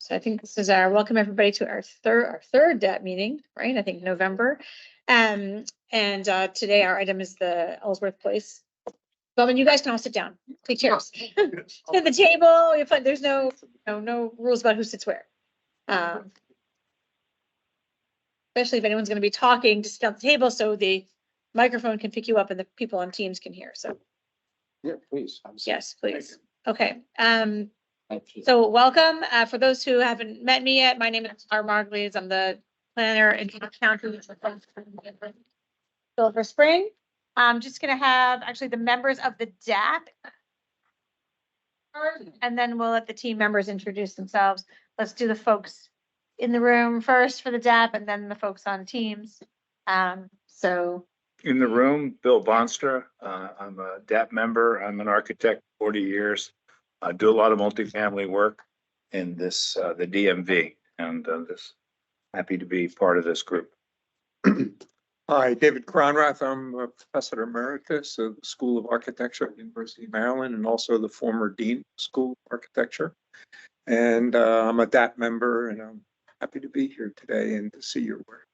So I think this is our welcome everybody to our third DAP meeting, right? I think November. Today our item is the Ellsworth Place. Well, you guys can all sit down. Take chairs. At the table. There's no rules about who sits where. Especially if anyone's going to be talking, just sit at the table so the microphone can pick you up and the people on Teams can hear. So yeah, please. Yes, please. Okay. So welcome. For those who haven't met me yet, my name is Laura Margulies. I'm the planner in County Silver Spring. I'm just going to have actually the members of the DAP, and then we'll let the team members introduce themselves. Let's do the folks in the room first for the DAP, and then the folks on Teams. So in the room, Bill Bonstra. I'm a DAP member. I'm an architect, 40 years. I do a lot of multifamily work in this, the DMV, and happy to be part of this group. Hi, David Cronrath. I'm a professor emeritus of the School of Architecture at the University of Maryland and also the former dean of the School of Architecture. And I'm a DAP member, and I'm happy to be here today and to see your work.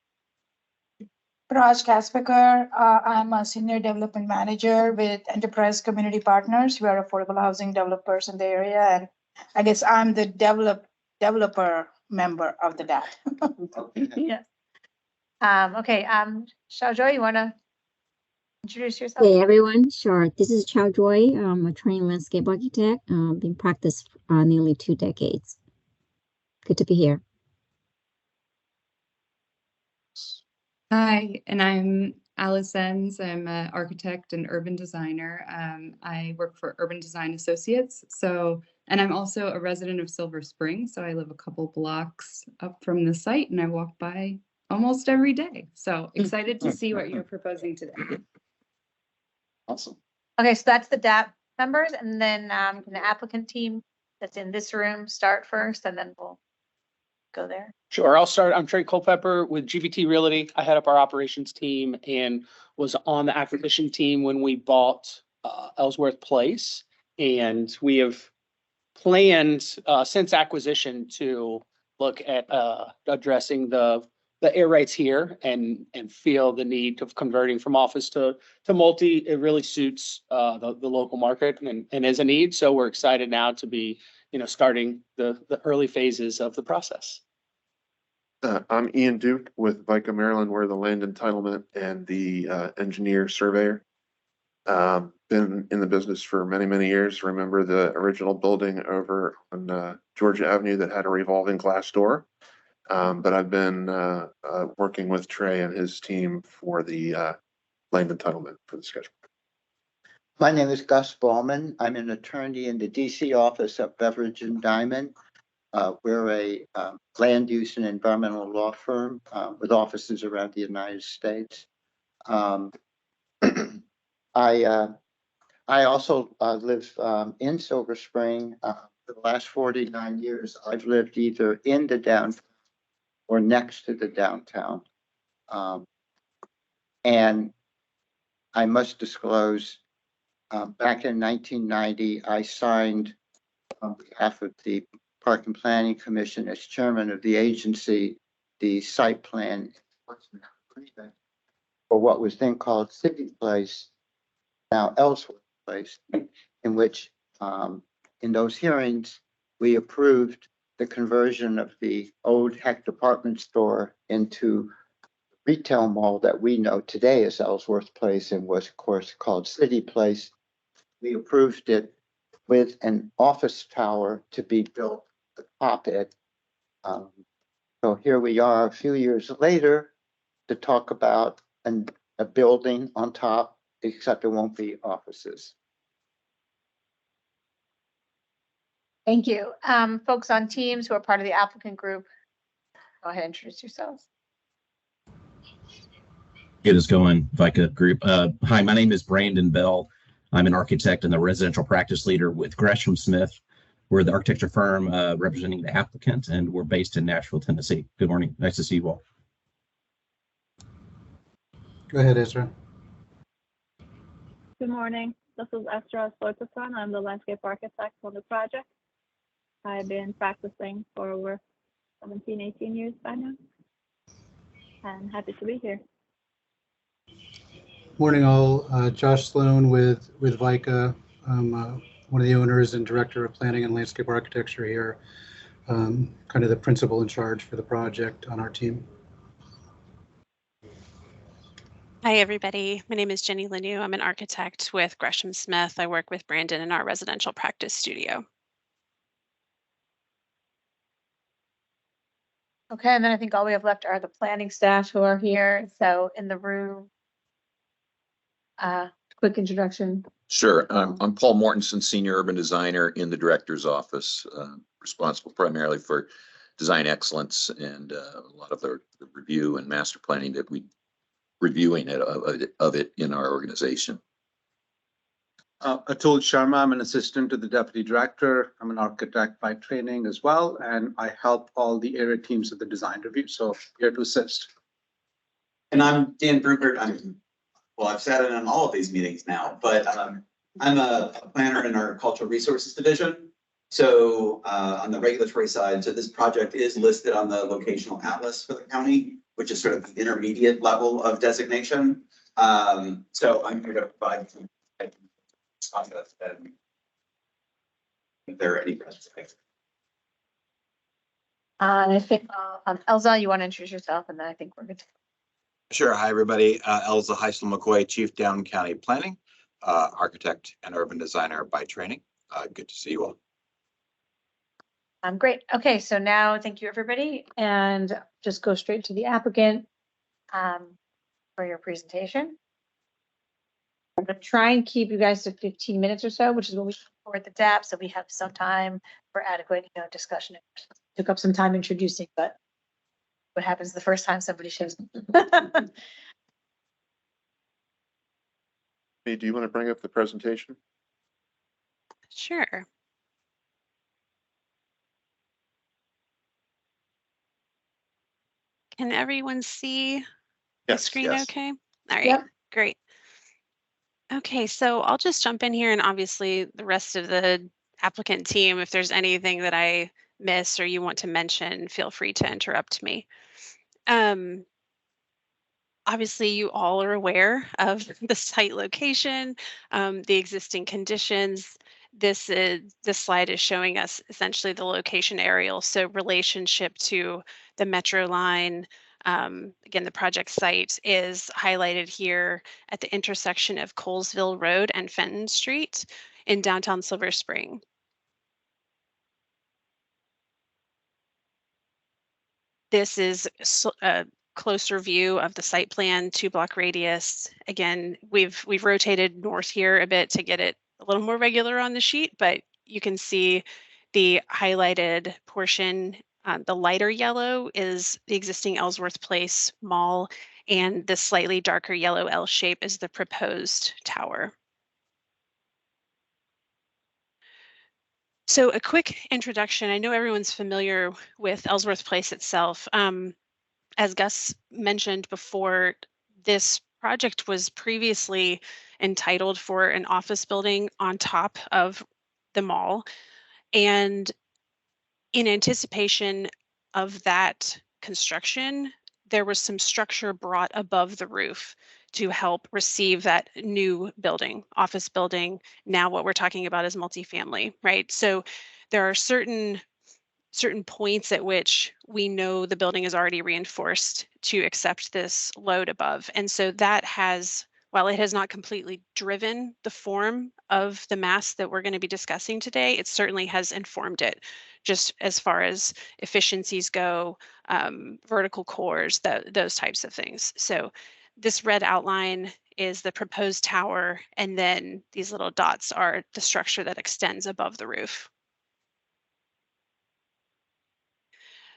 Raj Kaspeker. I'm a senior development manager with Enterprise Community Partners. We are affordable housing developers in the area, and I guess I'm the developer member of the DAP. yeah. Okay. Xiaojoy, you want to introduce yourself? Hey everyone, sure. This is Xiaojoy. I'm a trained landscape architect. Been practiced nearly 2 decades. Good to be here. Hi, and I'm Alice Enns. I'm an architect and urban designer. I work for Urban Design Associates. And I'm also a resident of Silver Spring. So I live a couple blocks up from the site and I walk by almost every day. So excited to see what you're proposing today. Awesome. Okay, so that's the DAP members, and then the applicant team that's in this room start first, and then we'll go there. Sure, I'll start. I'm Trey Culpepper with GVT Realty. I head up our operations team and was on the acquisition team when we bought Ellsworth Place. And we have planned since acquisition to look at addressing the air rights here and feel the need of converting from office to multi. It really suits the local market and is a need. So we're excited now to be, starting the early phases of the process. I'm Ian Duke with VICA Maryland. We're the land entitlement and the engineer surveyor. Been in the business for many, many years. Remember the original building over on Georgia Avenue that had a revolving glass door. But I've been working with Trey and his team for the land entitlement for the sketch. My name is Gus Ballman. I'm an attorney in the DC office of Beveridge and Diamond. We're a land use and environmental law firm with offices around the United States. I also live in Silver Spring. For the last 49 years, I've lived either in the downtown or next to the downtown. And I must disclose, back in 1990, I signed on behalf of the Park and Planning Commission as chairman of the agency, the site plan for what was then called City Place, now Ellsworth Place, in which in those hearings, we approved the conversion of the old Heck department store into retail mall that we know today as Ellsworth Place and was of course called City Place. We approved it with an office tower to be built atop it. So here we are a few years later to talk about a building on top, except it won't be offices. Thank you. Folks on Teams who are part of the applicant group, go ahead and introduce yourselves. Get us going, VICA group. Hi, my name is Brandon Bell. I'm an architect and the residential practice leader with Gresham Smith. We're the architecture firm representing the applicant, and we're based in Nashville, Tennessee. Good morning. Nice to see you all. Go ahead, Ezra. Good morning. This is Estra Sortason. I'm the landscape architect on the project. I've been practicing for over 17, 18 years by now. And happy to be here. Morning all, Josh Sloan with VICA. I'm one of the owners and director of planning and landscape architecture here. Kind of the principal in charge for the project on our team. Hi, everybody. My name is Jenny Lanu. I'm an architect with Gresham Smith. I work with Brandon in our residential practice studio. Okay, and then I think all we have left are the planning staff who are here. So in the room, quick introduction. Sure. I'm Paul Mortensen, Senior Urban Designer in the Director's Office, responsible primarily for design excellence and a lot of the review and master planning that we reviewing of it in our organization. Atul Sharma, I'm an assistant to the deputy director. I'm an architect by training as well, and I help all the area teams of the design review. So here to assist. And I'm Dan Brugert. Well, I've sat in on all of these meetings now, but I'm a planner in our cultural resources division. So on the regulatory side, so this project is listed on the locational atlas for the county, which is sort of the intermediate level of designation. So I'm here to provide some process and if there are any questions. I think Elza, you want to introduce yourself, and then I think we're good. Sure. Hi, everybody. Elza Heisel McCoy, Chief Downham County Planning, architect and urban designer by training. Good to see you all. Great. Okay, so now thank you, everybody, and just go straight to the applicant for your presentation. I'm going to try and keep you guys to 15 minutes or so, which is what we for at the DAP, so we have some time for adequate, discussion. Took up some time introducing, but what happens the first time somebody shows up? Hey, do you want to bring up the presentation? Sure. Can everyone see the screen okay? All right, Yep. Great. Okay, so I'll just jump in here, and obviously the rest of the applicant team, if there's anything that I miss or you want to mention, feel free to interrupt me. Obviously, you all are aware of the site location, the existing conditions. This slide is showing us essentially the location aerial, so relationship to the metro line. Again, the project site is highlighted here at the intersection of Colesville Road and Fenton Street in downtown Silver Spring. This is a closer view of the site plan, 2-block radius. Again, we've rotated north here a bit to get it a little more regular on the sheet, but you can see the highlighted portion. The lighter yellow is the existing Ellsworth Place Mall, and the slightly darker yellow L shape is the proposed tower. So a quick introduction. I know everyone's familiar with Ellsworth Place itself. As Gus mentioned before, this project was previously entitled for an office building on top of the mall. And in anticipation of that construction, there was some structure brought above the roof to help receive that new building, office building. Now what we're talking about is multifamily, right? So there are certain points at which we know the building is already reinforced to accept this load above. And so that has, while it has not completely driven the form of the mass that we're going to be discussing today, it certainly has informed it, just as far as efficiencies go, vertical cores, those types of things. So this red outline is the proposed tower, and then these little dots are the structure that extends above the roof.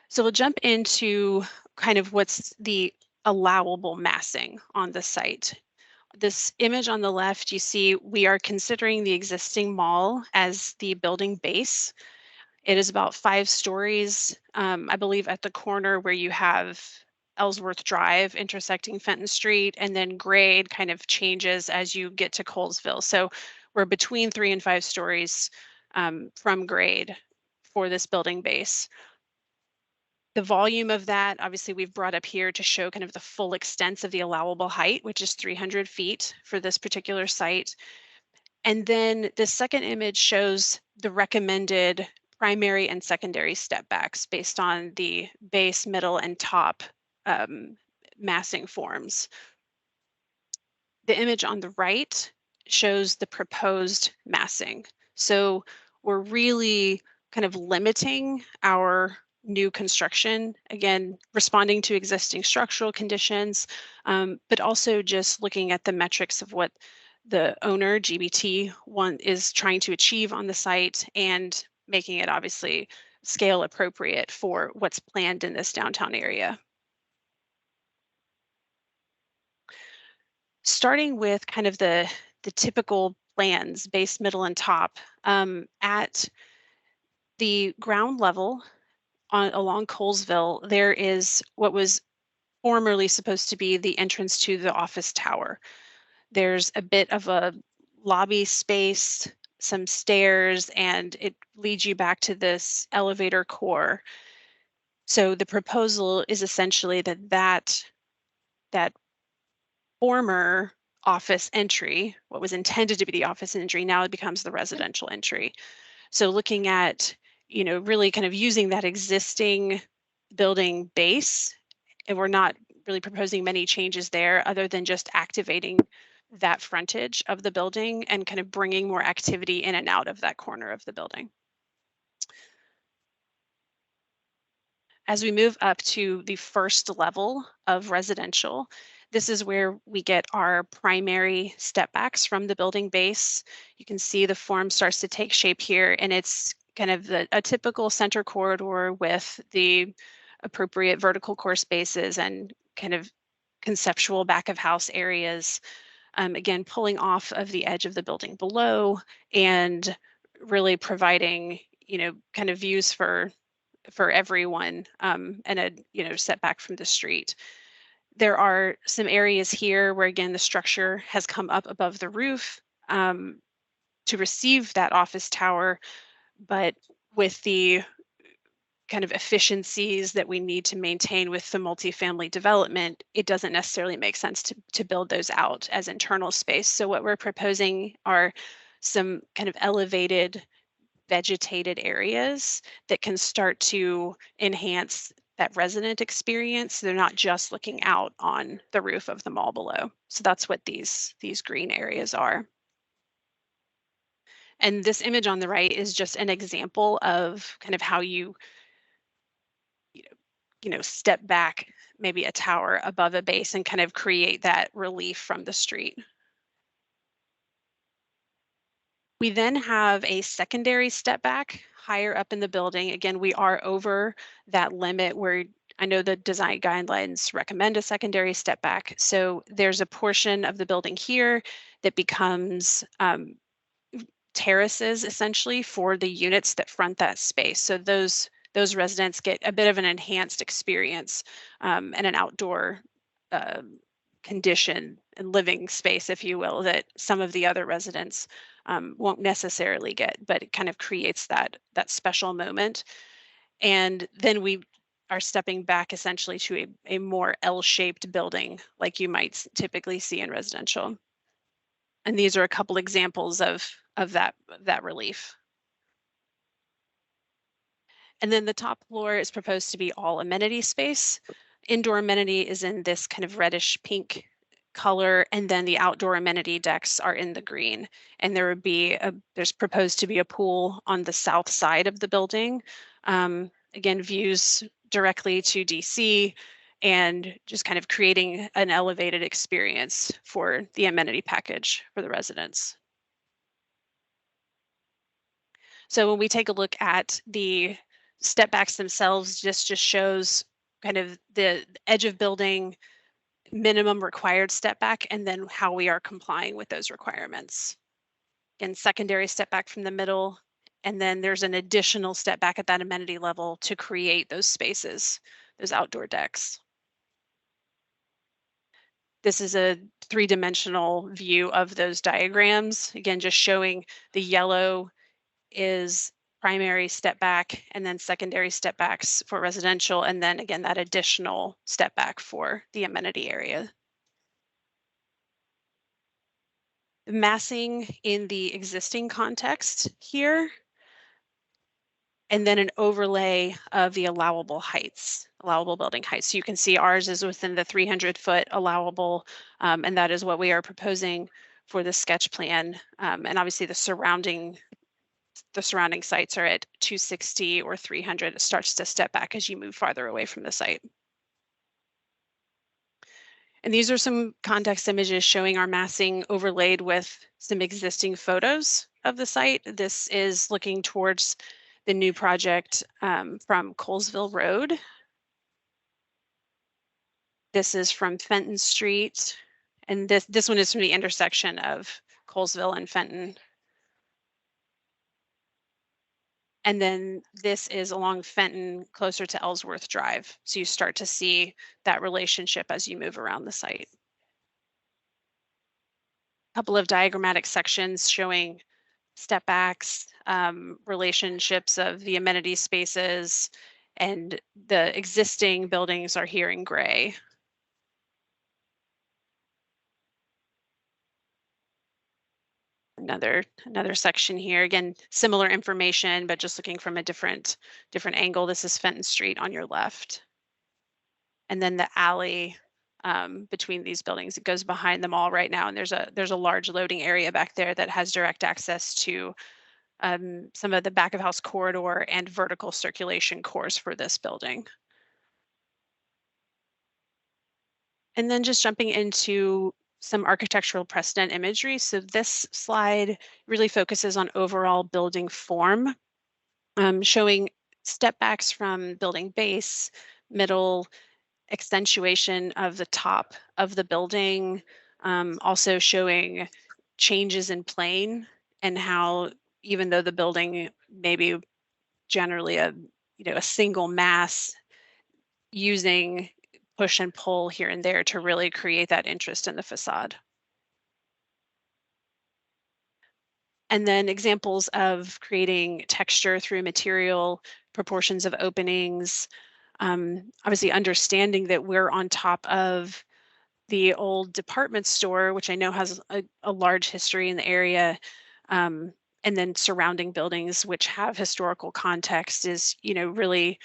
So we'll jump into kind of what's the allowable massing on the site. This image on the left, you see we are considering the existing mall as the building base. It is about 5 stories, I believe, at the corner where you have Ellsworth Drive intersecting Fenton Street, and then grade kind of changes as you get to Colesville. So we're between 3 and 5 stories from grade for this building base. The volume of that, obviously, we've brought up here to show kind of the full extent of the allowable height, which is 300 feet for this particular site. And then the second image shows the recommended primary and secondary step backs based on the base, middle, and top massing forms. The image on the right shows the proposed massing. So we're really kind of limiting our new construction, again, responding to existing structural conditions, but also just looking at the metrics of what the owner, GBT, is trying to achieve on the site and making it obviously scale appropriate for what's planned in this downtown area. Starting with kind of the typical plans, base, middle, and top, at the ground level along Colesville, there is what was formerly supposed to be the entrance to the office tower. There's a bit of a lobby space, some stairs, and it leads you back to this elevator core. So the proposal is essentially that former office entry, what was intended to be the office entry, now it becomes the residential entry. So looking at, really kind of using that existing building base, and we're not really proposing many changes there other than just activating that frontage of the building and kind of bringing more activity in and out of that corner of the building. As we move up to the first level of residential, this is where we get our primary step backs from the building base. You can see the form starts to take shape here, and it's kind of a typical center corridor with the appropriate vertical core spaces and kind of conceptual back of house areas. Again, pulling off of the edge of the building below and really providing, kind of views for everyone, and a setback from the street. There are some areas here where, again, the structure has come up above the roof to receive that office tower, but with the kind of efficiencies that we need to maintain with the multifamily development, it doesn't necessarily make sense to build those out as internal space. So what we're proposing are some kind of elevated vegetated areas that can start to enhance that resident experience. They're not just looking out on the roof of the mall below. So that's what these green areas are. And this image on the right is just an example of kind of how you step back maybe a tower above a base and kind of create that relief from the street. We then have a secondary step back higher up in the building. Again, we are over that limit where I know the design guidelines recommend a secondary step back. So there's a portion of the building here that becomes terraces essentially for the units that front that space. So those residents get a bit of an enhanced experience and an outdoor condition and living space, if you will, that some of the other residents won't necessarily get, but it kind of creates that special moment. And then we are stepping back essentially to a more L-shaped building like you might typically see in residential. And these are a couple examples of that relief. And then the top floor is proposed to be all amenity space. Indoor amenity is in this kind of reddish pink color, and then the outdoor amenity decks are in the green. And there would be there's proposed to be a pool on the south side of the building. Again, views directly to DC and just kind of creating an elevated experience for the amenity package for the residents. So when we take a look at the step backs themselves, this just shows kind of the edge of building, minimum required step back, and then how we are complying with those requirements. And secondary step back from the middle, and then there's an additional step back at that amenity level to create those spaces, those outdoor decks. This is a three-dimensional view of those diagrams. Again, just showing the yellow is primary step back and then secondary step backs for residential, and then again that additional step back for the amenity area. Massing in the existing context here, and then an overlay of the allowable heights, allowable building heights. So you can see ours is within the 300-foot allowable, and that is what we are proposing for the sketch plan. And obviously the surrounding sites are at 260 or 300. It starts to step back as you move farther away from the site. And these are some context images showing our massing overlaid with some existing photos of the site. This is looking towards the new project from Colesville Road. This is from Fenton Street. And this one is from the intersection of Colesville and Fenton. And then this is along Fenton, closer to Ellsworth Drive. So you start to see that relationship as you move around the site. A couple of diagrammatic sections showing step backs, relationships of the amenity spaces, and the existing buildings are here in gray. Another section here, again, similar information, but just looking from a different angle. This is Fenton Street on your left. And then the alley between these buildings, it goes behind them all right now. And there's a large loading area back there that has direct access to some of the back of house corridor and vertical circulation cores for this building. And then just jumping into some architectural precedent imagery. So this slide really focuses on overall building form, showing step backs from building base, middle, accentuation of the top of the building, also showing changes in plane and how even though the building may be generally a single mass, using push and pull here and there to really create that interest in the facade. And then examples of creating texture through material, proportions of openings, obviously understanding that we're on top of the old department store, which I know has a large history in the area, and then surrounding buildings which have historical context is, really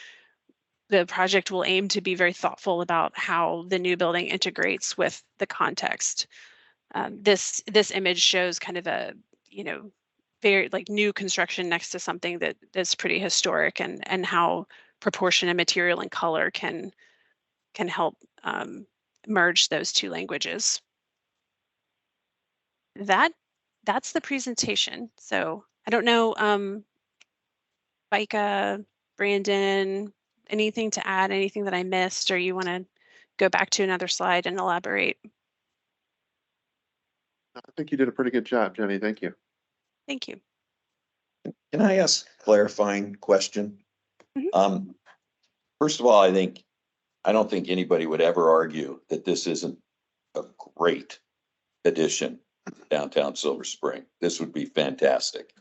the project will aim to be very thoughtful about how the new building integrates with the context. This image shows kind of a, very like new construction next to something that's pretty historic, and how proportion and material and color can help merge those two languages. That's the presentation. So I don't know, Micah, Brandon, anything to add, anything that I missed, or you want to go back to another slide and elaborate? I think you did a pretty good job, Jenny. Thank you. Thank you. Can I ask a clarifying question? First of all, I don't think anybody would ever argue that this isn't a great addition to downtown Silver Spring. This would be fantastic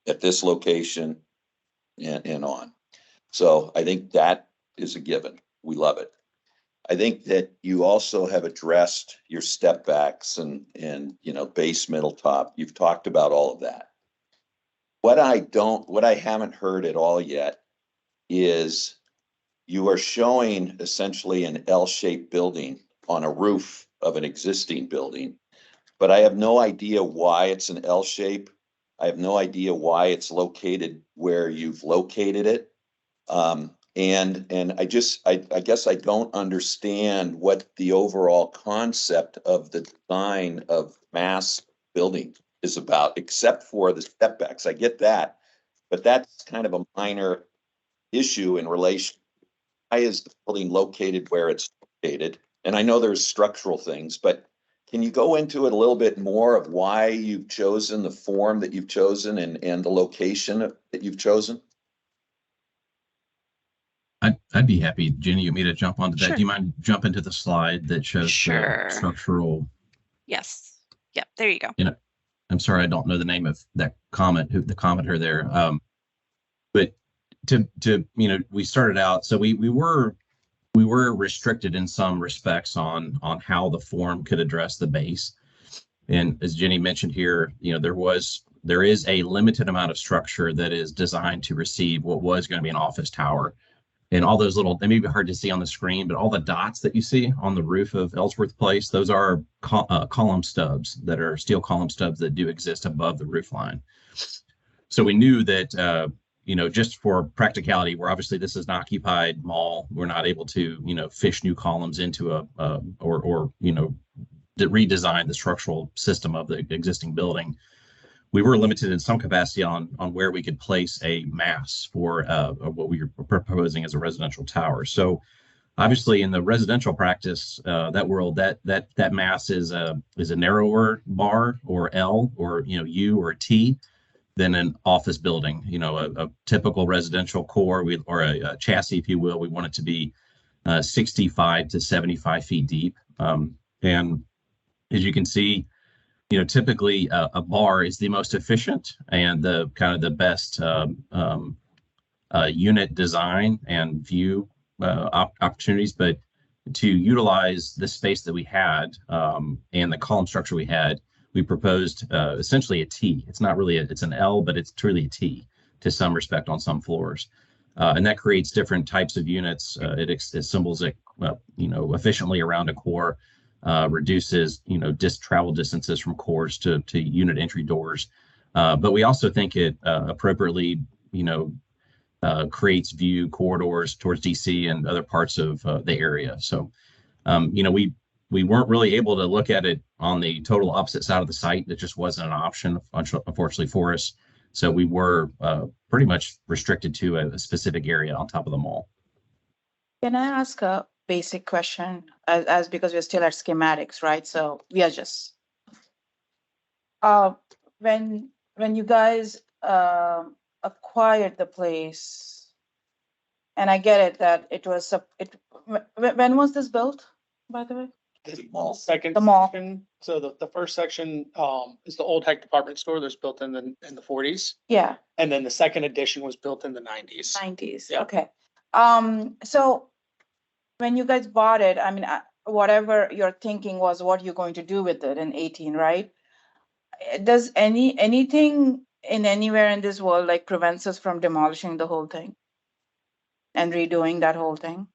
at this location and on. So I think that is a given. We love it. I think that you also have addressed your step backs and base, middle, top. You've talked about all of that. What I haven't heard at all yet is you are showing essentially an L-shaped building on a roof of an existing building, but I have no idea why it's an L shape. I have no idea why it's located where you've located it. And I guess I don't understand what the overall concept of the design of mass building is about, except for the step backs. I get that, but that's kind of a minor issue in relation. Why is the building located where it's located? And I know there's structural things, but can you go into it a little bit more of why you've chosen the form that you've chosen and the location that you've chosen? I'd be happy, Jenny, you want me to jump onto that? Sure. Do you mind jumping to the slide that shows Sure. the structural? Yes. Yep. There you go. I'm sorry, I don't know the name of that comment, the commenter there. we started out, so we were restricted in some respects on how the form could address the base. And as Jenny mentioned here, there is a limited amount of structure that is designed to receive what was going to be an office tower. And all those little, they may be hard to see on the screen, but all the dots that you see on the roof of Ellsworth Place, those are column stubs that are steel column stubs that do exist above the roof line. So we knew that, just for practicality, where obviously this is an occupied mall, we're not able to, fish new columns into or redesign the structural system of the existing building. We were limited in some capacity on where we could place a mass for what we were proposing as a residential tower. So obviously in the residential practice, that world, that mass is a narrower bar or L or U or T than an office building. A typical residential core or a chassis, if you will, we want it to be 65 to 75 feet deep. And as you can see, typically a bar is the most efficient and the kind of the best unit design and view opportunities. But to utilize the space that we had and the column structure we had, we proposed essentially a T. It's not really it's an L, but it's truly a T to some respect on some floors. And that creates different types of units. It assembles it, efficiently around a core. Reduces travel distances from cores to unit entry doors, but we also think it appropriately creates view corridors towards DC and other parts of the area. So we weren't really able to look at it on the total opposite side of the site. That just wasn't an option, unfortunately, for us. So we were pretty much restricted to a specific area on top of the mall. Can I ask a basic question as because we're still at schematics, right? So we are just when you guys acquired the place, and I get it that it was when was this built, by the way? Second The mall. section. So the first section is the old Heck department store that's built in the 40s. Yeah, And then the second edition was built in the 90s. 90s. Yeah. Okay. So when you guys bought it, I mean, whatever your thinking was, what you're going to do with it in 18, right? Does anything in anywhere in this world like prevents us from demolishing the whole thing and redoing that whole thing?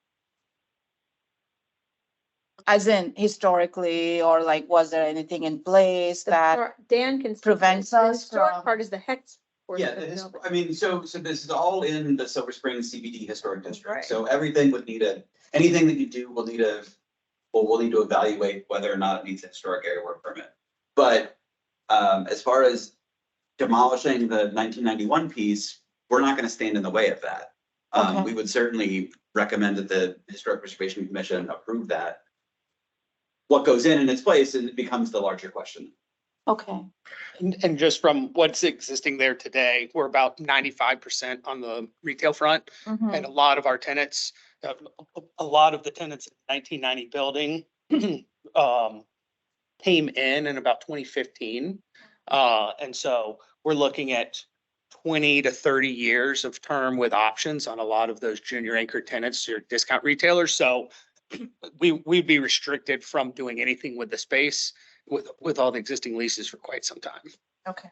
As in historically, or like, was there anything in place that Dan can. prevents The us historic from? part is the hex. Yeah, I mean, so this is all in the Silver Springs CBD Historic District. Right. So everything would need anything that you do will need we'll need to evaluate whether or not it needs a historic area work permit. But as far as demolishing the 1991 piece, we're not going to stand in the way of that. Okay. We would certainly recommend that the Historic Preservation Commission approve that. What goes in its place, and it becomes the larger question. Okay. And just from what's existing there today, we're about 95% on the retail front. Mhm. And a lot of our tenants, a lot of the tenants in the 1990 building came in about 2015. And so we're looking at 20 to 30 years of term with options on a lot of those junior anchor tenants or discount retailers. So we'd be restricted from doing anything with the space with all the existing leases for quite some time. Okay.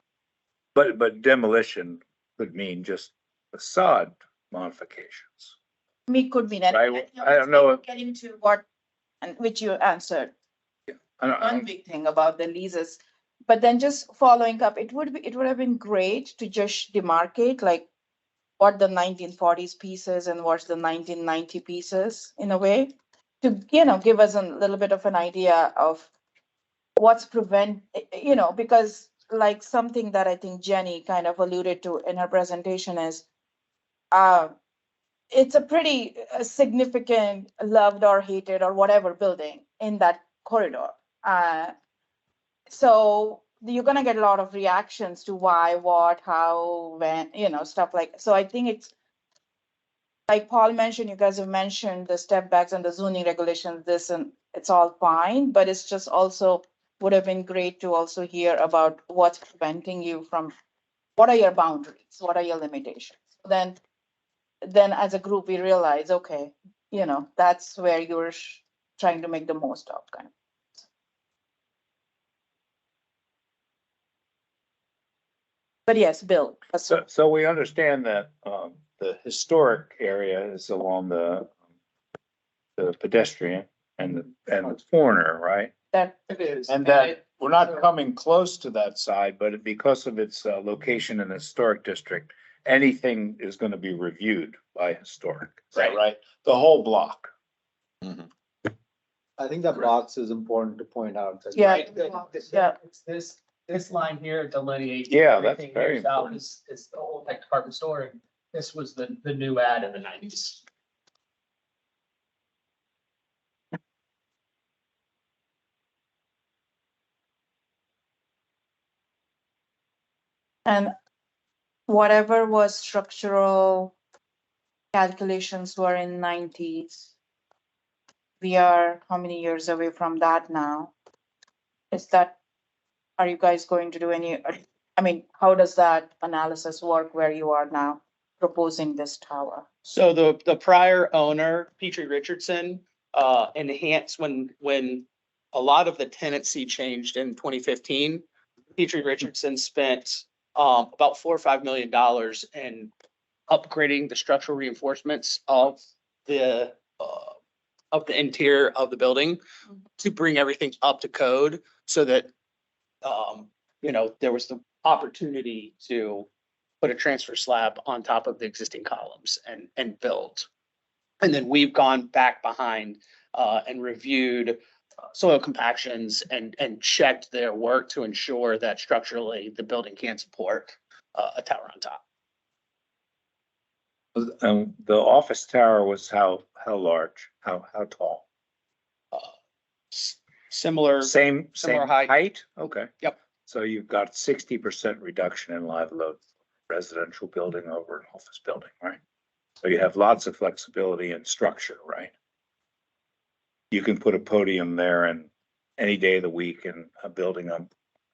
But demolition could mean just facade modifications. Me could be that. Right, I don't know if- Getting to what, and which you answered. I One don't- big thing about the leases, but then just following up, it would have been great to just demarcate like what the 1940s pieces and what's the 1990 pieces in a way to, give us a little bit of an idea of what's because like something that I think Jenny kind of alluded to in her presentation is, it's a pretty significant loved or hated or whatever building in that corridor. So you're gonna get a lot of reactions to why, what, how, when, stuff like, so I think it's like Paul mentioned, you guys have mentioned the step backs and the zoning regulations, this, and it's all fine, but it's just also would have been great to also hear about what's preventing you from, what are your boundaries? What are your limitations? Then then as a group, we realize, okay, that's where you're trying to make the most of kind of. But yes, Bill. So we understand that, the historic area is along the pedestrian and the corner, right? That It is. And that we're not coming close to that side, but because of its location in the historic district, anything is gonna be reviewed by historic. Is that right? The whole block. I think the box is important to point out. That Yeah. Yeah. It's this line here delineates. Yeah, that's everything very here south important. is the old tech department store. And this was the new ad in the 90s. And whatever was structural calculations were in 90s. We are how many years away from that now? Are you guys going to do any, I mean, how does that analysis work where you are now proposing this tower? So the prior owner, Petrie Richardson, enhanced when a lot of the tenancy changed in 2015. Petrie Richardson spent about $4 or $5 million in upgrading the structural reinforcements of the interior of the building to bring everything up to code so that there was the opportunity to put a transfer slab on top of the existing columns and build. And then we've gone back behind and reviewed soil compactions and checked their work to ensure that structurally the building can support a tower on top. The office tower was how large, how tall? Similar Same height. height? Okay. Yep. So you've got 60% reduction in live load, residential building over an office building, right? So you have lots of flexibility in structure, right? You can put a podium there and any day of the week and a building on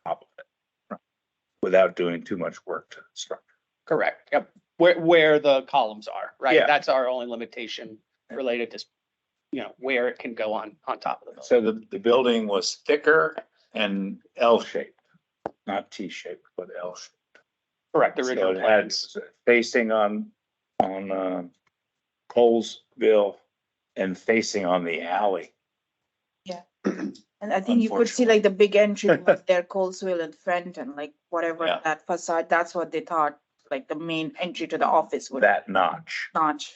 top of it, right? Without doing too much work to the structure. Correct. Yep. Where the columns are, right? Yeah. That's our only limitation related to, where it can go on top of the building. So the building was thicker and L-shaped, not T-shaped, but L-shaped. Correct. So Original it had plans. facing on Colesville and facing on the alley. Yeah. And I think you could see like the big entry was there, Colesville and Fenton, like whatever Yeah. that facade, that's what they thought, like the main entry to the office would. That notch. Notch.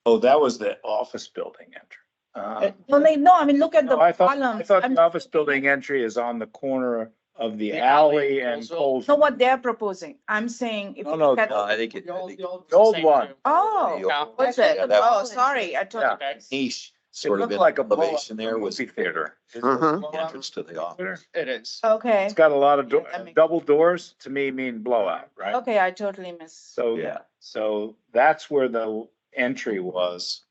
Oh, that was the office building entry. No, I mean, look at the I columns. thought I'm- the office building entry is on the corner of the alley and Colesville. Know what they're proposing. I'm saying if you No, look at. I think it, The old The old one. Oh, Yeah. what's it? Yeah, that- Oh, sorry, I told Yeah. you. niche It sort of looked like a elevation there was movie theater. entrance to the office. It is. Okay, It's got a lot of That makes- double doors, to me mean blowout, right? okay, I totally missed. So, Yeah. so that's where the entry was.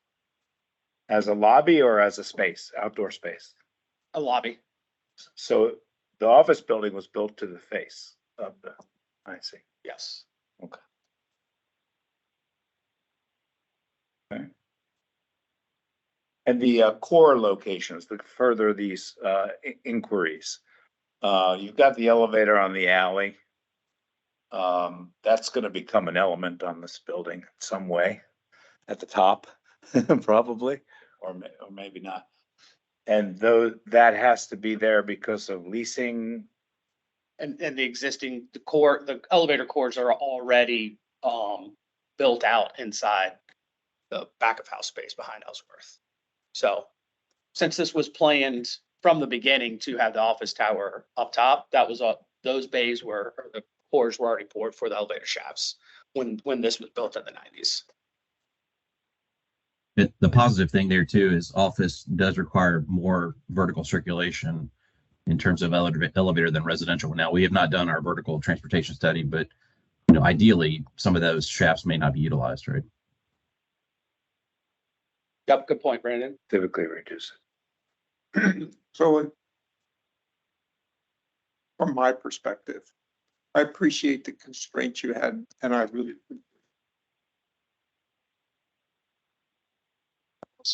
As a lobby or as a space, outdoor space? A lobby. So the office building was built to the face of the, I see. Yes. Okay. And the core locations, the further these inquiries, you've got the elevator on the alley. That's gonna become an element on this building in some way at the top, probably, or maybe not. And though that has to be there because of leasing. And the existing, the elevator cores are already built out inside the back of house space behind Ellsworth. So since this was planned from the beginning to have the office tower up top, that was those bays or the cores were already poured for the elevator shafts when this was built in the 90s. The positive thing there too is office does require more vertical circulation in terms of elevator than residential. Now, we have not done our vertical transportation study, but ideally some of those shafts may not be utilized, right? Yep, good point, Brandon. Typically reduce it. So from my perspective, I appreciate the constraints you had, and I really,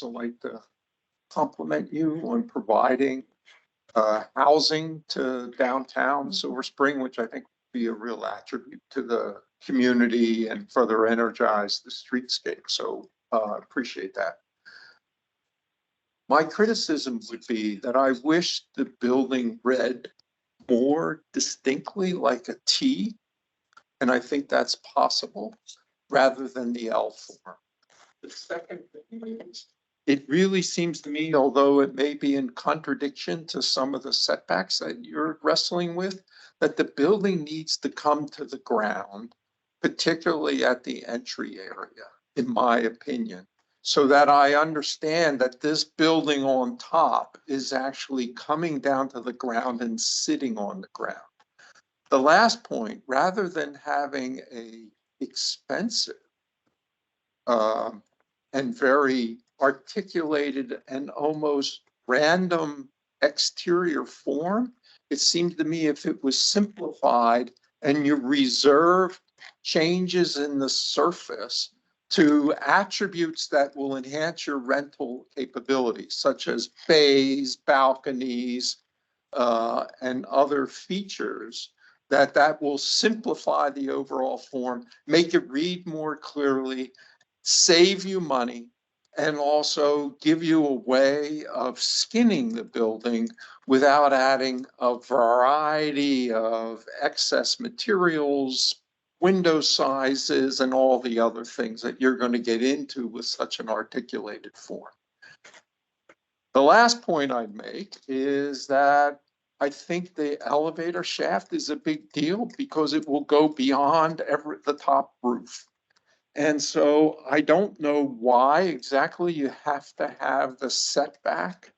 also like to compliment you on providing housing to downtown Silver Spring, which I think would be a real attribute to the community and further energize the streetscape. So appreciate that. My criticism would be that I wish the building read more distinctly like a T, and I think that's possible, rather than the L form. The second thing is, it really seems to me, although it may be in contradiction to some of the setbacks that you're wrestling with, that the building needs to come to the ground, particularly at the entry area, in my opinion, so that I understand that this building on top is actually coming down to the ground and sitting on the ground. The last point, rather than having a expensive and very articulated and almost random exterior form, it seemed to me if it was simplified and you reserve changes in the surface to attributes that will enhance your rental capabilities, such as bays, balconies, and other features, that will simplify the overall form, make it read more clearly, save you money, and also give you a way of skinning the building without adding a variety of excess materials, window sizes, and all the other things that you're going to get into with such an articulated form. The last point I'd make is that I think the elevator shaft is a big deal because it will go beyond the top roof. And so I don't know why exactly you have to have the setback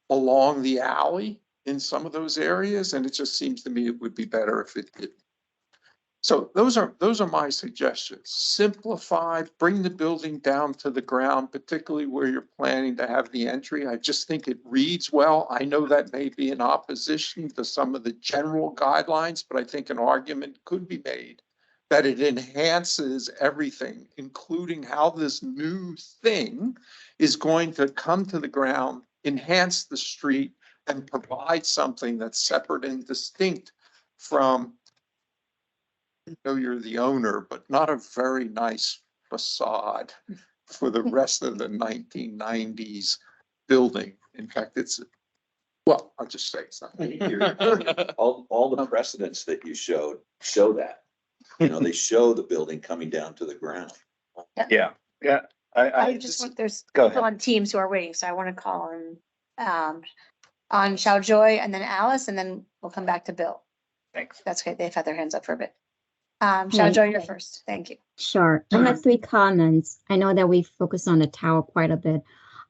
along the alley in some of those areas. And it just seems to me it would be better if it didn't. So those are my suggestions. Simplify, bring the building down to the ground, particularly where you're planning to have the entry. I just think it reads well. I know that may be in opposition to some of the general guidelines, but I think an argument could be made that it enhances everything, including how this new thing is going to come to the ground, enhance the street, and provide something that's separate and distinct from, I know you're the owner, but not a very nice facade for the rest of the 1990s building. In fact, well, I'll just say it's not. All the precedents that you showed show that. You know, they show the building coming down to the ground. Yeah, yeah. I just want, there's Go people ahead. on Teams who are waiting, so I want to call on Xiao Joy and then Alice, and then we'll come back to Bill. Thanks. That's okay. They've had their hands up for a bit. Xiao Right. Joy, you're first. Thank you. Sure. I have 3 comments. I know that we focus on the tower quite a bit.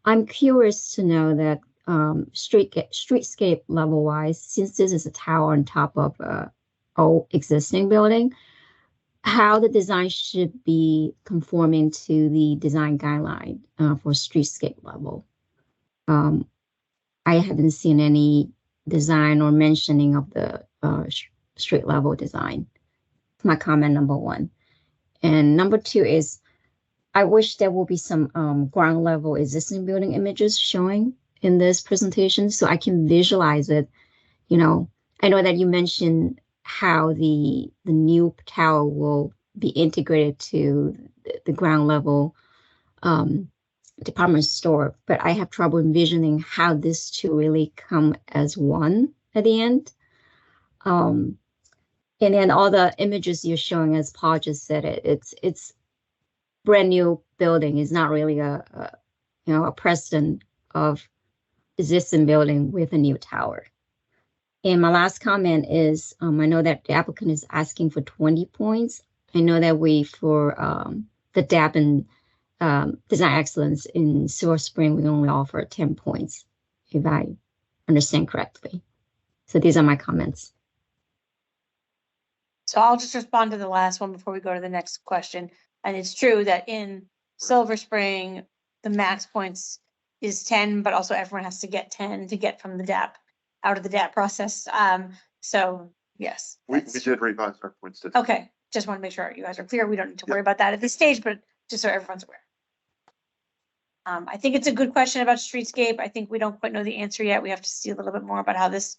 I'm curious to know that streetscape level wise, since this is a tower on top of a old existing building, how the design should be conforming to the design guideline for streetscape level. I haven't seen any design or mentioning of the street level design. My comment number 1. And number 2 is, I wish there will be some ground level existing building images showing in this presentation so I can visualize it. You know, I know that you mentioned how the new tower will be integrated to the ground level department store, but I have trouble envisioning how this two really come as one at the end. And then all the images you're showing, as Paul just said, it's brand new building. Is not really a precedent of existing building with a new tower. And my last comment is, I know that the applicant is asking for 20 points. I know that for the DAP and design excellence in Silver Spring, we only offer 10 points, if I understand correctly. So these are my comments. So I'll just respond to the last one before we go to the next question. And it's true that in Silver Spring, the max points is 10, but also everyone has to get 10 to get from the DAP out of the DAP process. So yes. We did revise our points. Okay, just want to make sure you guys are clear. We don't need to worry about that at this stage, but just so everyone's aware. I think it's a good question about streetscape. I think we don't quite know the answer yet. We have to see a little bit more about how this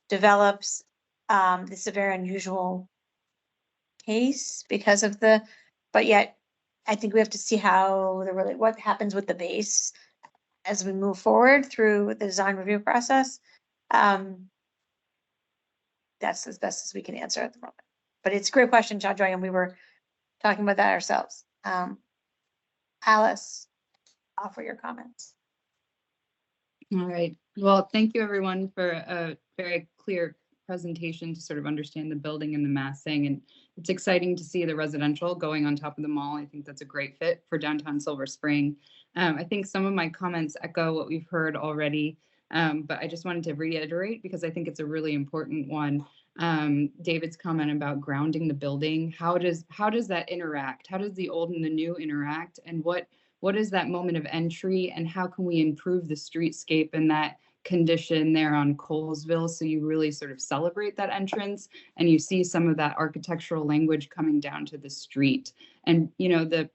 develops. This is a very unusual case because of but yet I think we have to see how what happens with the base as we move forward through the design review process. That's as best as we can answer at the moment. But it's a great question, John Joy, and we were talking about that ourselves. Alice, offer your comments. All right. Well, thank you everyone for a very clear presentation to sort of understand the building and the massing. And it's exciting to see the residential going on top of the mall. I think that's a great fit for downtown Silver Spring. I think some of my comments echo what we've heard already, but I just wanted to reiterate because I think it's a really important one. David's comment about grounding the building. How does that interact? How does the old and the new interact? And what is that moment of entry and how can we improve the streetscape and that condition there on Colesville so you really sort of celebrate that entrance and you see some of that architectural language coming down to the street. And you know, the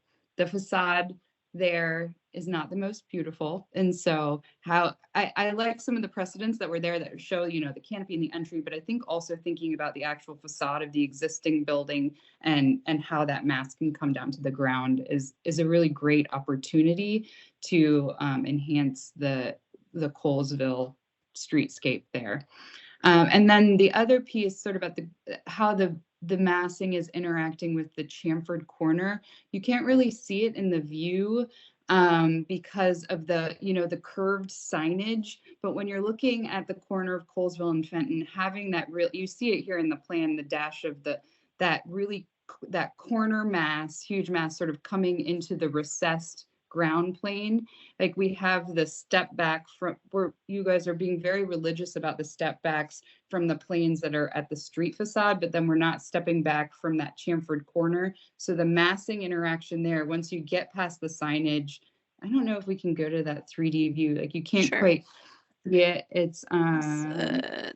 facade there is not the most beautiful. And so how I like some of the precedents that were there that show, you know, the canopy and the entry, but I think also thinking about the actual facade of the existing building and how that mass can come down to the ground is a really great opportunity to enhance the Colesville streetscape there. And then the other piece sort of about how the massing is interacting with the chamfered corner. You can't really see it in the view because of the, you know, the curved signage. But when you're looking at the corner of Colesville and Fenton, having that real, you see it here in the plan, the dash of that corner mass, huge mass sort of coming into the recessed ground plane. Like we have the step back from where you guys are being very religious about the step backs from the planes that are at the street facade, but then we're not stepping back from that chamfered corner. So the massing interaction there, once you get past the signage, I don't know if we can go to that 3D view. Like you can't quite. Yeah, it's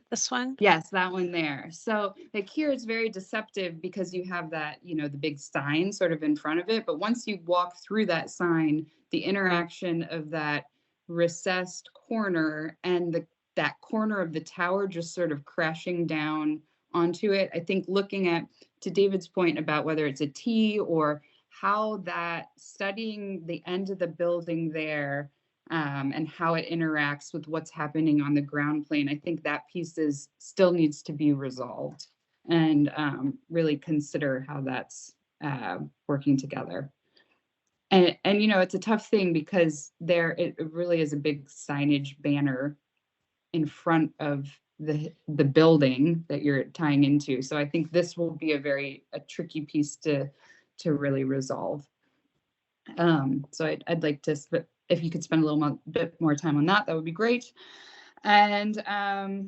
this one. Yes, that one there. So like here it's very deceptive because you have that, you know, the big sign sort of in front of it. But once you walk through that sign, the interaction of that recessed corner and that corner of the tower just sort of crashing down onto it. I think looking at, to David's point about whether it's a T or how that studying the end of the building there and how it interacts with what's happening on the ground plane. I think that piece still needs to be resolved and really consider how that's working together. And you know, it's a tough thing because it really is a big signage banner in front of the building that you're tying into. So I think this will be a tricky piece to really resolve. So I'd like to, if you could spend a little bit more time on that, that would be great. And I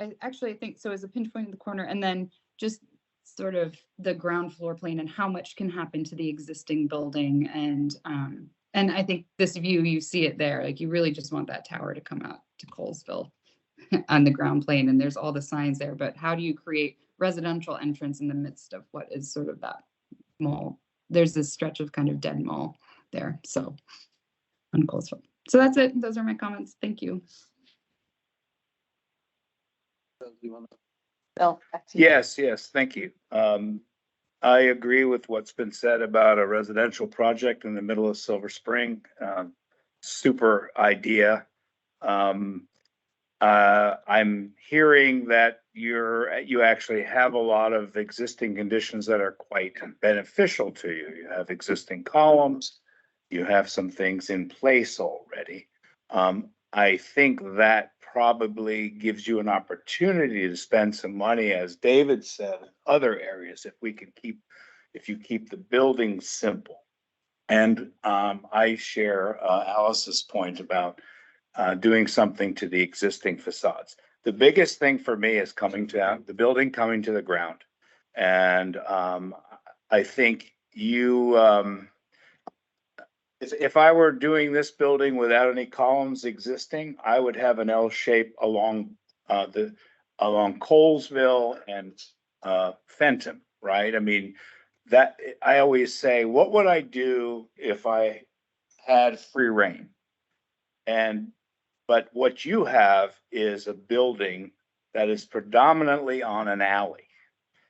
think so as a pinch point in the corner, and then just sort of the ground floor plane and how much can happen to the existing building. And I think this view, you see it there, like you really just want that tower to come out to Colesville on the ground plane. And there's all the signs there, but how do you create residential entrance in the midst of what is sort of that mall? There's this stretch of kind of dead mall there. So on Colesville. So that's it. Those are my comments. Thank you. Bill, back to you. Yes, thank you. I agree with what's been said about a residential project in the middle of Silver Spring. Super idea. I'm hearing that you actually have a lot of existing conditions that are quite beneficial to you. You have existing columns, you have some things in place already. I think that probably gives you an opportunity to spend some money, as David said, in other areas if you keep the building simple. And I share Alice's point about doing something to the existing facades. The biggest thing for me is the building coming to the ground. And I think if I were doing this building without any columns existing, I would have an L shape along Colesville and Fenton, right? I mean, that I always say, what would I do if I had free reign. But what you have is a building that is predominantly on an alley.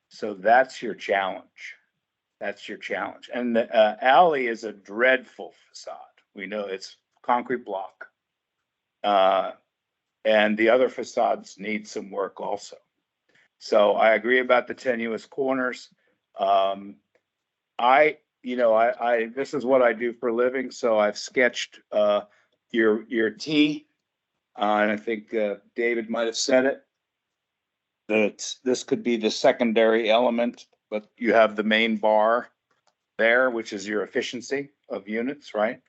So that's your challenge. That's your challenge. And the alley is a dreadful facade. We know it's concrete block. And the other facades need some work also. So I agree about the tenuous corners. This is what I do for a living. So I've sketched your T, and I think David might have said it. That this could be the secondary element, but you have the main bar there, which is your efficiency of units, right?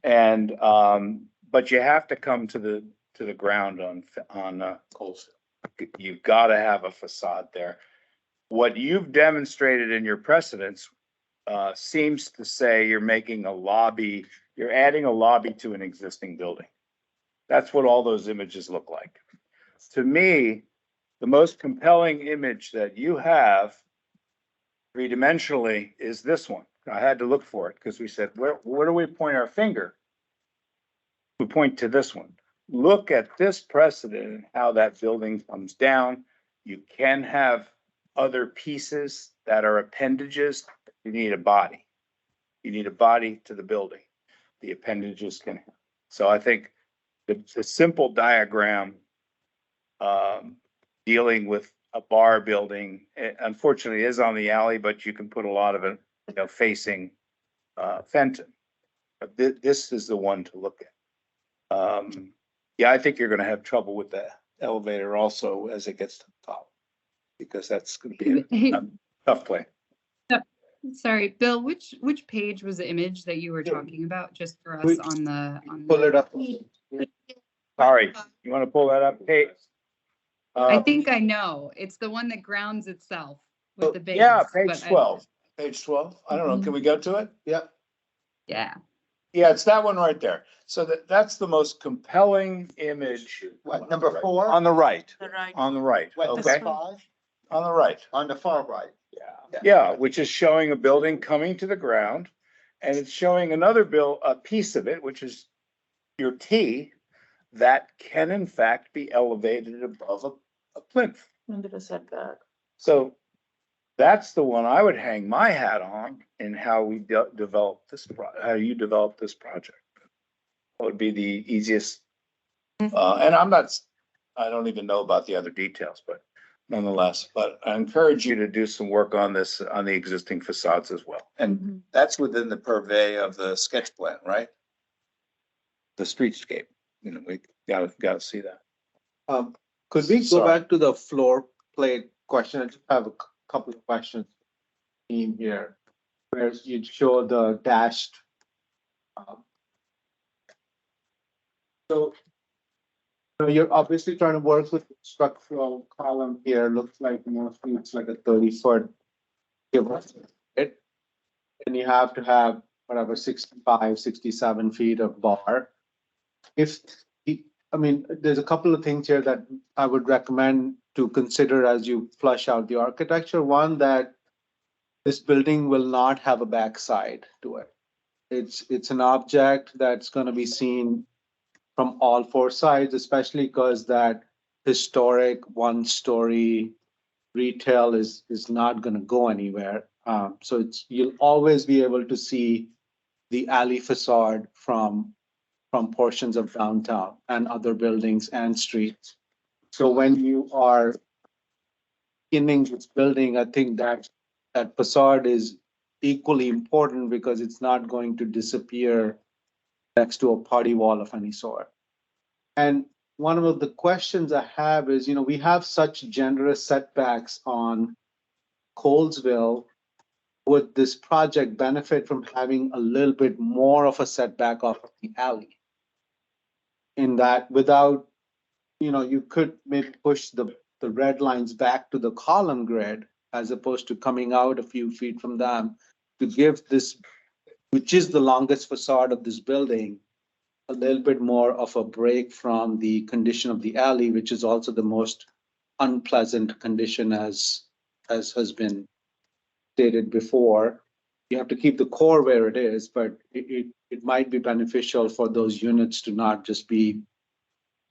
And but you have to come to the ground on Colesville. You've got to have a facade there. What you've demonstrated in your precedents seems to say you're making a lobby, you're adding a lobby to an existing building. That's what all those images look like. To me, the most compelling image that you have three-dimensionally is this one. I had to look for it because we said, where do we point our finger? We point to this one. Look at this precedent and how that building comes down. You can have other pieces that are appendages. You need a body. You need a body to the building. The appendages can help. So I think the simple diagram dealing with a bar building, unfortunately is on the alley, but you can put a lot of it, facing Fenton. But this is the one to look at. Yeah, I think you're going to have trouble with the elevator also as it gets to the top, because that's going to be a tough play. Sorry, Bill, which page was the image that you were talking about, just for us on the Pull it up. Sorry, you want to pull that up, Kate? I think I know. It's the one that grounds itself with the base. Yeah, page but 12. Page 12. I don't know. Can we go to it? Yep. Yeah. Yeah, it's that one right there. So that's the most compelling image. What, number 4? On the right. The right. On the right. What, Okay. number 5? On the right. On the far right. Yeah, which is showing a building coming to the ground, and it's showing another a piece of it, which is your T, that can in fact be elevated above a plinth. Under the setback. So that's the one I would hang my hat on in how we develop this, how you develop this project. That would be the easiest. And I don't even know about the other details, but nonetheless, but I encourage you to do some work on this, on the existing facades as well. And that's within the purvey of the sketch plan, right? The streetscape, we gotta see that. Could we go Sorry. back to the floor plate question? I just have a couple of questions in here, where you'd show the dashed. So you're obviously trying to work with structural column here. Looks like mostly it's like a 30-foot give or take. And you have to have whatever 65, 67 feet of bar. There's a couple of things here that I would recommend to consider as you flush out the architecture. One, that this building will not have a backside to it. It's an object that's going to be seen from all 4 sides, especially because that historic 1-story retail is not going to go anywhere. So you'll always be able to see the alley facade from portions of downtown and other buildings and streets. So when you are inning this building, I think that facade is equally important because it's not going to disappear next to a party wall of any sort. And one of the questions I have is, we have such generous setbacks on Colesville. Would this project benefit from having a little bit more of a setback off of the alley? In that, without, you could maybe push the red lines back to the column grid as opposed to coming out a few feet from them to give this, which is the longest facade of this building, a little bit more of a break from the condition of the alley, which is also the most unpleasant condition as has been stated before. you have to keep the core where it is, but it might be beneficial for those units to not just be,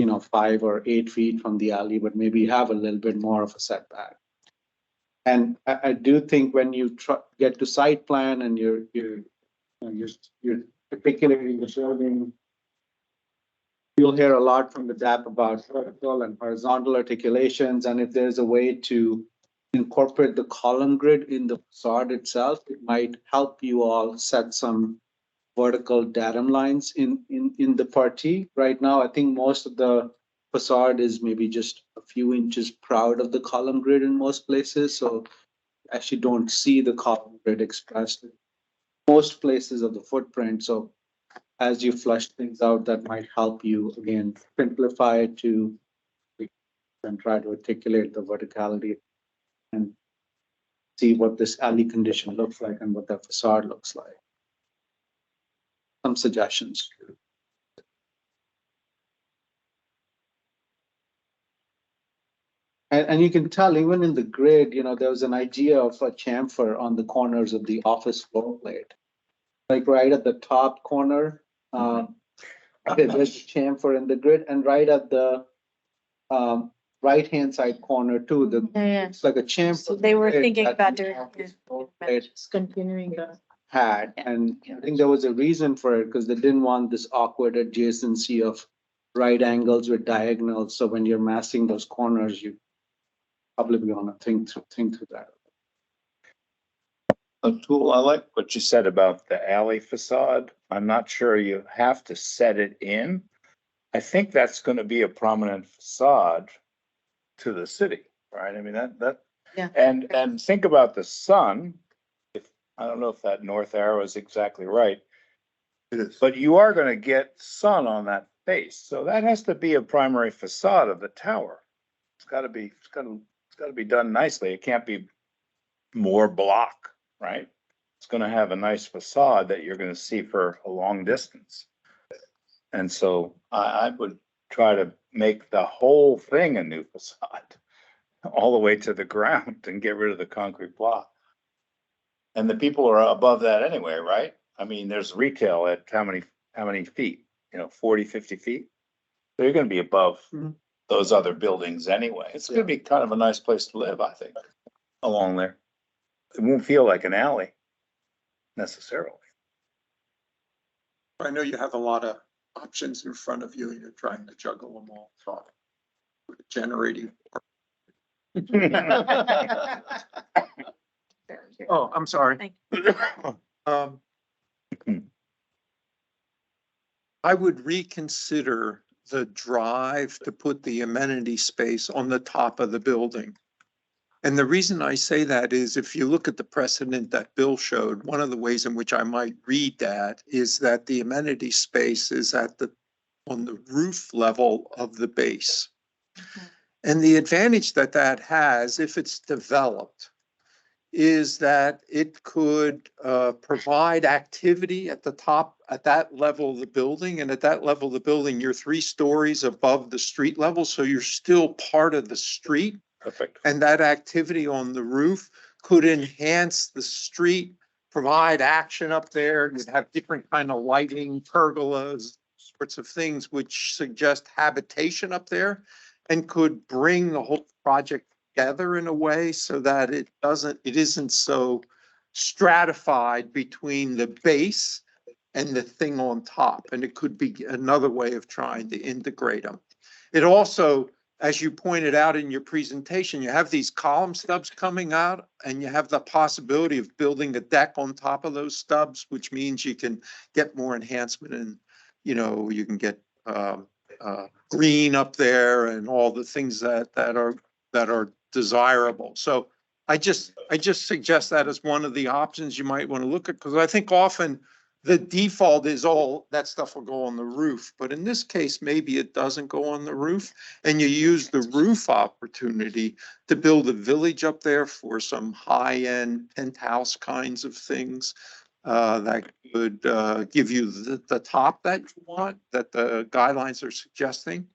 5 or 8 feet from the alley, but maybe have a little bit more of a setback. And I do think when you get to site plan and you're articulating the building, you'll hear a lot from the DAP about vertical and horizontal articulations, and if there's a way to incorporate the column grid in the facade itself, it might help you all set some vertical datum lines in the party. Right now, I think most of the facade is maybe just a few inches proud of the column grid in most places, so actually don't see the column grid expressed in most places of the footprint. So as you flush things out, that might help you, again, simplify it to and try to articulate the verticality and see what this alley condition looks like and what that facade looks like. Some suggestions. And you can tell even in the grid, there was an idea of a chamfer on the corners of the office floor plate. Like right at the top corner, there's a chamfer in the grid, and right at the right-hand side corner too, it's like a chamfer. So they were grid thinking that about the doing office floor plate continuing the. had, and I think there was a reason for it, because they didn't want this awkward adjacency of right angles with diagonals. So when you're massing those corners, you probably want to think through that. Tool, I like what you said about the alley facade. I'm not sure you have to set it in. I think that's going to be a prominent facade to the city, right? I mean, that. Yeah. And think about the sun. I don't know if that north arrow is exactly right. It is. But you are going to get sun on that face. So that has to be a primary facade of the tower. It's got to be done nicely. It can't be more block, right? It's going to have a nice facade that you're going to see for a long distance. And so I would try to make the whole thing a new facade all the way to the ground and get rid of the concrete block. And the people are above that anyway, right? I mean, there's retail at how many feet? 40, 50 feet. So you're going to be above those other buildings anyway. It's going to be kind of a nice place to live, I think, along there. It won't feel like an alley necessarily. I know you have a lot of options in front of you and you're trying to juggle them all. So generating. Oh, I'm sorry. I would reconsider the drive to put the amenity space on the top of the building. And the reason I say that is if you look at the precedent that Bill showed, one of the ways in which I might read that is that the amenity space is on the roof level of the base. And the advantage that has, if it's developed, is that it could provide activity at the top, at that level of the building. And at that level of the building, you're 3 stories above the street level. So you're still part of the street. Perfect. And that activity on the roof could enhance the street, provide action up there. You'd have different kind of lighting, pergolas, sorts of things which suggest habitation up there and could bring the whole project together in a way so that it isn't so stratified between the base and the thing on top. And it could be another way of trying to integrate them. It also, as you pointed out in your presentation, you have these column stubs coming out and you have the possibility of building a deck on top of those stubs, which means you can get more enhancement and, you can get green up there and all the things that are desirable. So I just suggest that as one of the options you might want to look at, because I think often the default is all that stuff will go on the roof. But in this case, maybe it doesn't go on the roof and you use the roof opportunity to build a village up there for some high-end penthouse kinds of things that could give you the top that you want, that the guidelines are suggesting,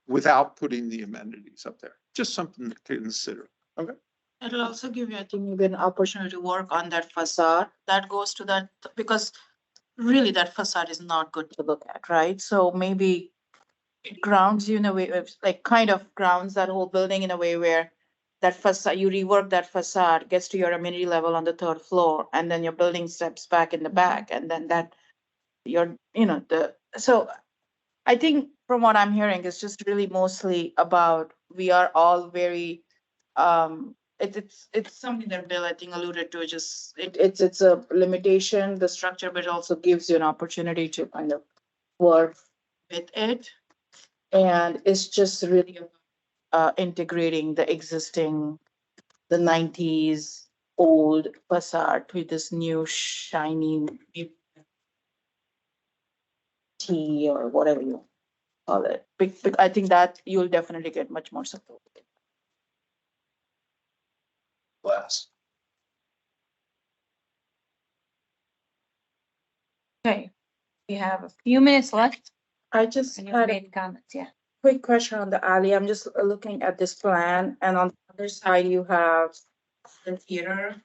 without putting the amenities up there. Just something to consider. Okay. It'll also give you, I think, maybe an opportunity to work on that facade that goes to that, because really that facade is not good to look at, right? So maybe it grounds you in a way, like kind of grounds that whole building in a way where that facade, you rework that facade, gets to your amenity level on the third floor, and then your building steps back in the back, and then that your, so I think from what I'm hearing, it's just really mostly about, we are all very, it's something that Bill, I think, alluded to, just, it's a limitation, the structure, but it also gives you an opportunity to kind of work with it. And it's just really integrating the existing, the 90s old facade with this new shiny tea or whatever you call it. I think that you'll definitely get much more support. Glass. Okay, we have a few minutes left. I just And you had a made comments, yeah. quick question on the alley. I'm just looking at this plan, and on the other side you have the theater.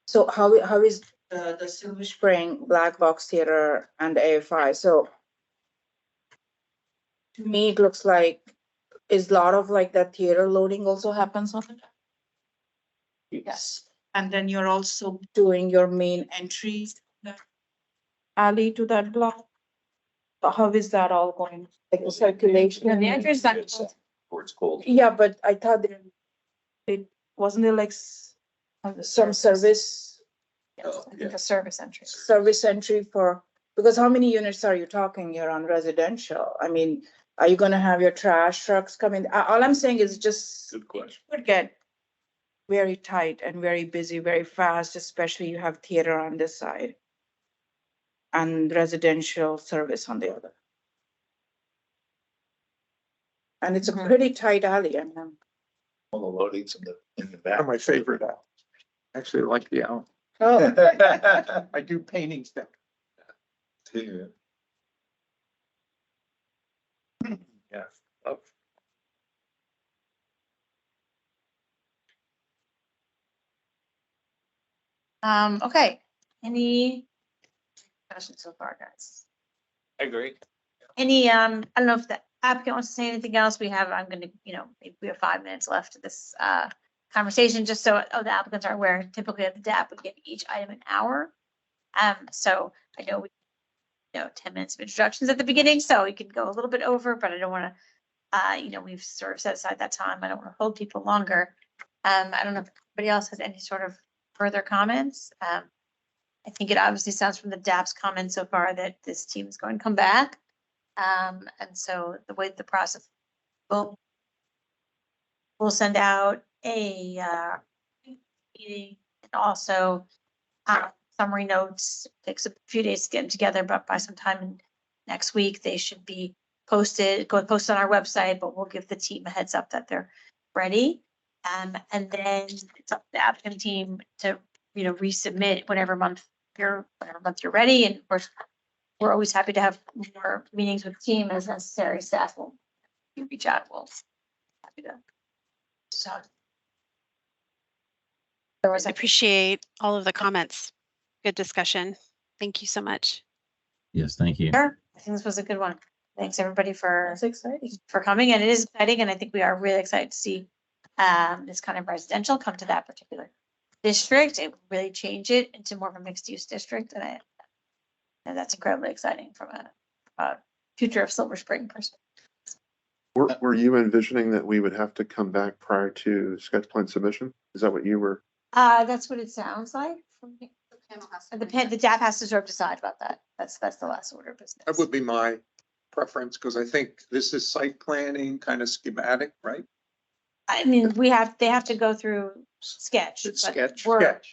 So how is the Silver Spring Black Box Theater and the AFI? So to me, it looks like is a lot of like that theater loading also happens on it. Yes, and then you're also doing your main entry, the alley to that block. So how is that all going? Like the circulation? No, the entrance is not Or it's cold. Yeah, but I thought it wasn't there like some service, Yes, I think a service entry. service entry for, because how many units are you talking here on residential? I mean, are you gonna have your trash trucks coming? All I'm saying is just. Good question. It could get very tight and very busy, very fast, especially you have theater on this side and residential service on the other. And it's a pretty tight alley, I mean. All the loadings in the back. One of my favorite out. Actually, I like the owl. Oh, I do paintings there. Yeah. Up. Okay, any questions so far, guys? I agree. Any, I don't know if the applicant wants to say anything else. We have, I'm gonna, maybe we have 5 minutes left of this conversation, just so the applicants are aware. Typically at the DAP, we give each item an hour. So I know we, 10 minutes of introductions at the beginning, so we could go a little bit over, but I don't want to, we've sort of set aside that time. I don't want to hold people longer. I don't know if anybody else has any sort of further comments. I think it obviously sounds from the DAP's comments so far that this team is going to come back. And so the way the process, we'll send out a meeting and also summary notes. Takes a few days to get them together, but by sometime next week, they should be posted on our website, but we'll give the team a heads up that they're ready. And then it's up to the applicant team to, resubmit whatever month you're ready. And of course, we're always happy to have more meetings with the team as necessary. Staff will reach out. We'll happy to. So. I appreciate all of the comments. Good discussion. Thank you so much. Yes, thank you. Sure. I think this was a good one. Thanks everybody for that's exciting. for coming. And it is exciting. And I think we are really excited to see this kind of residential come to that particular district. It will really change it into more of a mixed use district. And that's incredibly exciting from a future of Silver Spring perspective. Were you envisioning that we would have to come back prior to sketch plan submission? Is that what you were? That's what it sounds like. The DAP has to sort of decide about that. That's the last order of business. That would be my preference, because I think this is site planning, kind of schematic, right? I mean, they have to go through sketch. It's but sketch.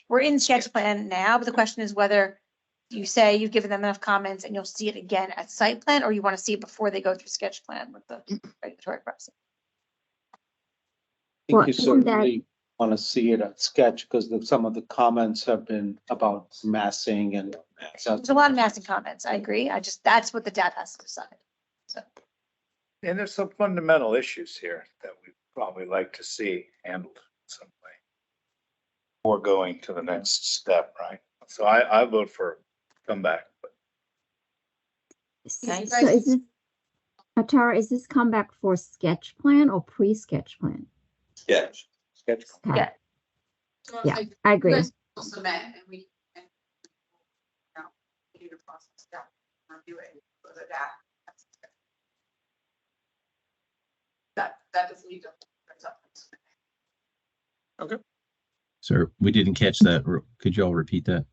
We're in sketch plan now, but the question is whether you say you've given them enough comments and you'll see it again at site plan, or you want to see it before they go through sketch plan with the regulatory process. I think Well, you isn't that- certainly want to see it at sketch because some of the comments have been about massing and. There's a lot of massive comments. I agree. That's what the DAP has to decide. So. And there's some fundamental issues here that we'd probably like to see handled in some way. before going to the next step, right? So I vote for come back. So is this, Tara, is this comeback for sketch plan or pre-sketch plan? Sketch. Sketch. Okay. Yeah, I agree. Submit and we can, do the process down, review it for the data. That doesn't need to. Okay. Sir, we didn't catch that. Could you all repeat that?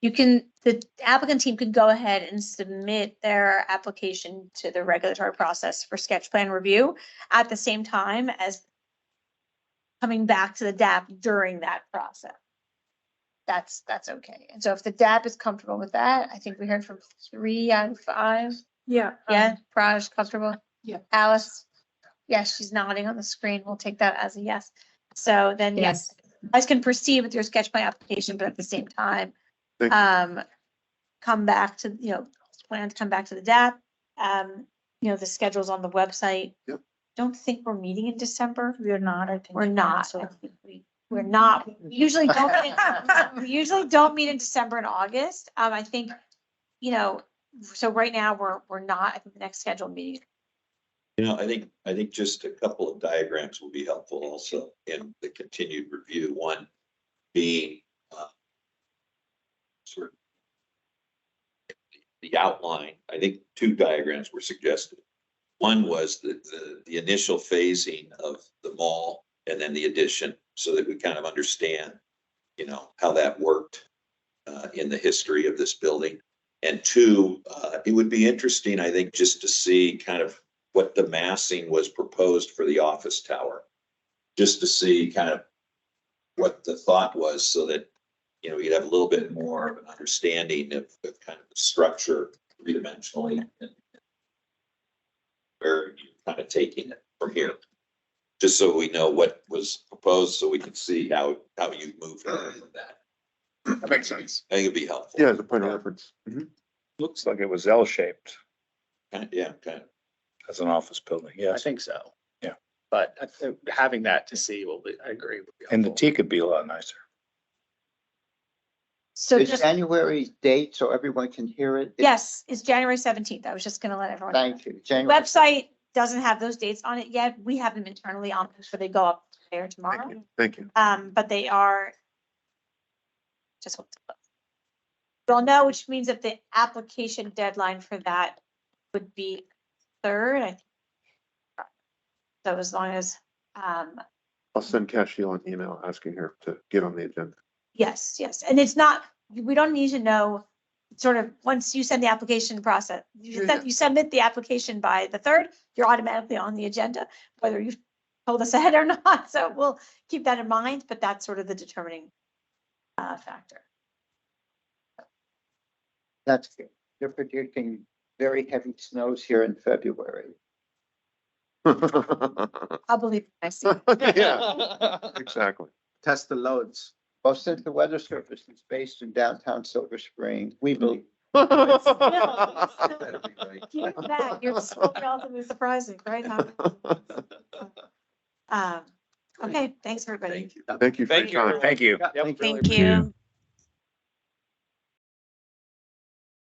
You can, the applicant team could go ahead and submit their application to the regulatory process for sketch plan review at the same time as coming back to the DAP during that process. That's okay. And so if the DAP is comfortable with that, I think we heard from 3 out of 5. Yeah. Yeah, Raj, comfortable? Yeah. Alice? Yes, she's nodding on the screen. We'll take that as a yes. So then, yes, you guys can proceed with your sketch plan application, but at the same time, Thank you. come back to, plan to come back to the DAP. The schedule's on the website. Yep. Don't think we're meeting in December. We're not, I think. We're not. I think we're not. We usually don't, we usually don't meet in December and August. I think, so right now we're not, I think the next scheduled meeting. I think just a couple of diagrams will be helpful also in the continued review. One being sort of the outline. I think 2 diagrams were suggested. One was the initial phasing of the mall and then the addition, so that we kind of understand, how that worked in the history of this building. And 2, it would be interesting, I think, just to see kind of what the massing was proposed for the office tower, just to see kind of what the thought was, so that, you'd have a little bit more of an understanding of kind of the structure 3-dimensionally and where you're kind of taking it from here. Just so we know what was proposed, so we can see how you move from that. That makes sense. I think it'd be helpful. Yeah, as a point of reference. Mhm. Looks like it was L-shaped Kind of. as an office building, I yes. think so. Yeah. But I think having that to see will be, I agree. would be And the helpful. T could be a lot nicer. So Is just, January date so everyone can hear it? yes, it's January 17th. I was just gonna let everyone. know. Thank you. January. Website doesn't have those dates on it yet. We have them internally on, so they go up today or tomorrow. Thank you. But they are just. We'll know, which means that the application deadline for that would be 3rd, I think. So as long as, I'll send Cashiel an email asking her to get on the agenda. yes, and it's not, we don't need to know, sort of, once you send the application process, you submit the application by the 3rd, you're automatically on the agenda, whether you've told us ahead or not. So we'll keep that in mind, but that's sort of the determining factor. That's good. They're predicting very heavy snows here in February. I'll believe I see. Yeah, exactly. Test the loads. Well, since the Weather Service is based in downtown Silver Spring, we believe. Keep that, you're so relatively surprising, right? Okay, thanks, everybody. Thank you. Thank you for Thank you, your time. everyone. Thank you. Yep, really Thank appreciate it. you.